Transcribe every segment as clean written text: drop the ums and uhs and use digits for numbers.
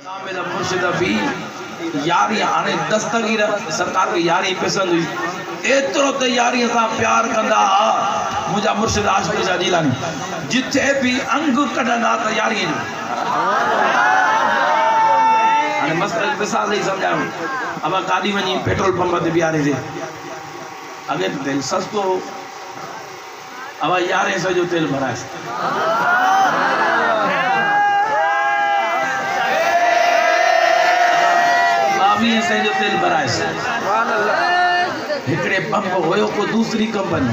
मेरा मुर्शिद भी यारी आने दस्तगीर सरकार की यारी पसंद हुई एतरो तो यारी सा प्यार कंदा मुझा मुर्शिद आशिक शाह जिलानी जिथे भी अंग कढंदा त यारी जो अने मसला मिसाल ही समझाऊं अब गाड़ी वनी पेट्रोल पंप ते बिहारे थे अगे तेल सस्तो अब 1100 जो तेल भराए 2200 जो तेल भराए हिकड़े पंप होयो को दूसरी कंपनी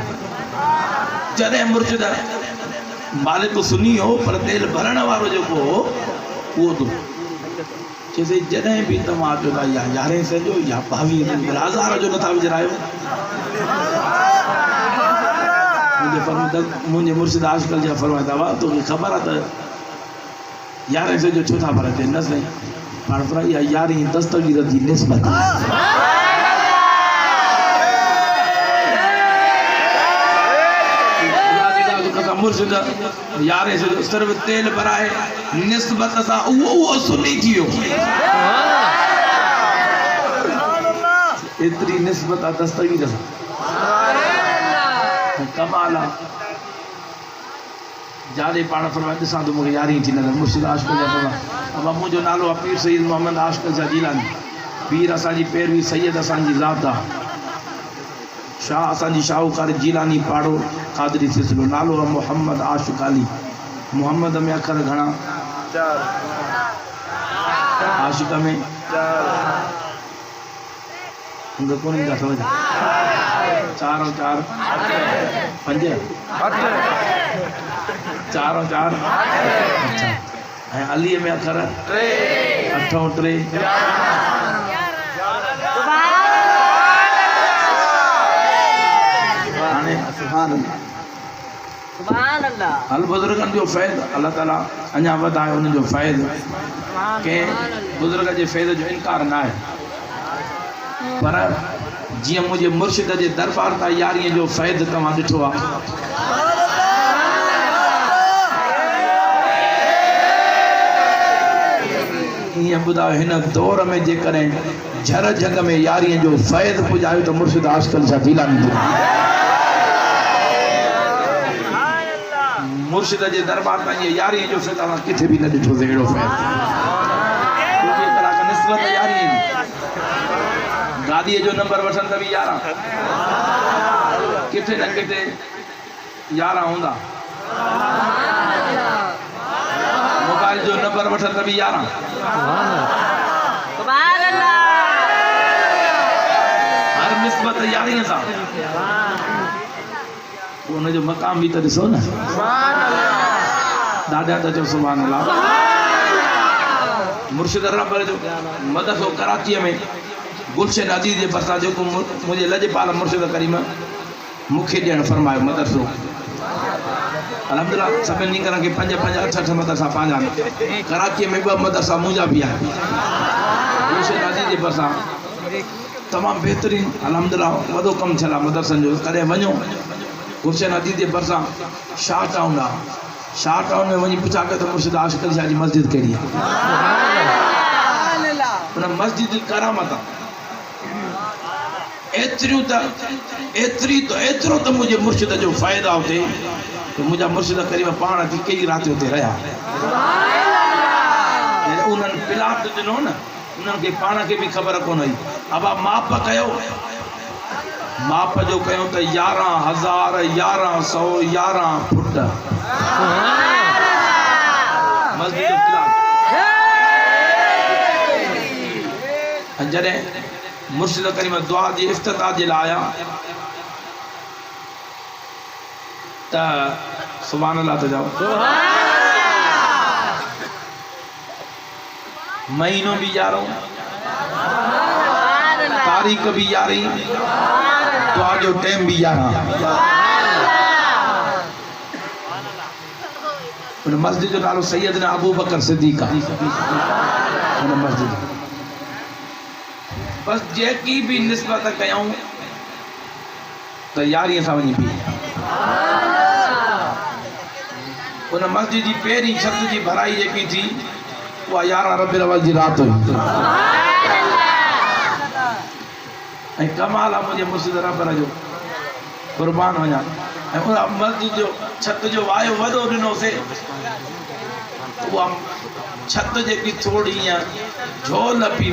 जदे मुर्शिद मालिक सुनी हो पर तेल भरण वारो जो को वो तो जैसे जदे भी तमा जो भाई 1100 जो या 22,000 जो नथा विजरायो मुझे मुर्शिद आजकल जा फरमाता हुआ तो खबर है 1100 जो छोटा भरते नस नहीं पर फरा या यारी दस्तगीर दी निस्बत मुर्शिद यारे से सिर्फ तेल भराए निस्बत सा वो सुनी थियो इतनी निस्बत दस्तगीर सा कमाल जादे पाण फरमाए दिसां तो मुझे यारी थी नजर मुर्शिद आशिक जा फरमा अब मुझो नालो पीर सैयद मोहम्मद आशिक शाह जिलानी पीर असांजी पैरवी सैयद असांजी ज़ात शाह असांजी शाहूकार जिलानी पाड़ो कादरी सिलसिलो नालो मोहम्मद आशिक अली मोहम्मद में अखर घणा 4 आशिक में 4 उनका कौन का समझ 4 और 4 5 4 और 4 अच्छा है अली में अखर 8 और 3 सुभान अल्लाह हल बुजुर्गन जो फैज़ अल्लाह ताला अञा वधाए उन जो फैज़ के बुजुर्ग जे फैज़ जो इनकार ना है पर जिया मुझे मुर्शिद जे दरबार ता यारी जो फैज़ तमा दिठो आ ये बुधा हिन दौर में जे करें झर जग में यारी जो फैज़ पुजायो तो मुर्शिद आशिक शाह जिलानी मुर्शिद जे दरबार में ये यारी जो फैज़ किथे भी न दिठो एड़ो फैज़ क्योंकि कला का निस्बत यारी गादी जो नंबर वठन त भी 11 किथे न किथे 11 होंदा मोबाइल जो नंबर वठन त भी 11 सुभान अल्लाह हर निस्बत यारी सा उन जो मकाम भी तो दिसो ना सुभान अल्लाह दादा तो जो सुभान अल्लाह मुर्शिद रब्बर जो मदरसो कराची में गुलशन अजीज जे बरसा जो मुझे लजपाल मुर्शिद करीम मुखे देन फरमायो मदरसो अल्हम्दुलिल्लाह सब निकर के 5 5 8 8 मदरसा पांजा कराची में 2 मदरसा मुजा भी है गुलशन अजीज जे बरसा तमाम बेहतरीन अल्हम्दुलिल्लाह वडो कम छला मदरसन जो करे वणो गुलशन अजीज जे बरसा शाह टाउन में वही पूछा के तो मुर्शिद आशिक शाह जी मस्जिद कड़ी है उन मस्जिद की करामत एतरो तो मुझे मुर्शिद जो फायदा होते तो मुझा मुर्शिद करीब पाण की कई रात होते रहा उन्हनि प्लाट दिनो न उन्हनि के पाण के भी खबर कोन हुई अब माप कयो माप जो कयो तो 11,1111 फुट मस्जिद जॾहिं मुर्शिद करीम दुआ जी इफ्तिताह जे लाइ आया त सुभान अल्लाह तो जाओ महीनो भी 11 तारीख भी 11 दुआ जो टाइम भी 11 उन मस्जिद जो नालो सैयदना अबू बकर सिद्दीक़ उन मस्जिद बस जेकी भी निस्बत कयूं तो यारी सा वही भी उन मस्जिद की पेरी छत की भराई जी थी वो 11 रबीउल अव्वल जी रात हुई ऐं कमाल आहे मुंहिंजे मुर्शिद रबर जो कुर्बान वञा ऐं उन मस्जिद जो छत जो वायो वॾो ॾिनोसीं उहा छत जेकी थोड़ी ईअं झोल पई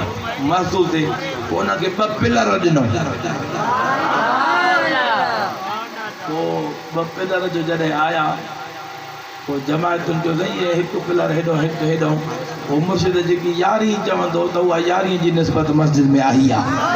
महसूस थिए पोइ उनखे 2 पिलर ॾिनो पोइ 2 पिलर जो जॾहिं आया पोइ जमायतुनि जो साईं इहे 1 पिलर हेॾो 1 हेॾो पोइ मुर्शिद जेकी 11 चवंदो त उहा 11 जी निस्बत मस्जिद में आई आहे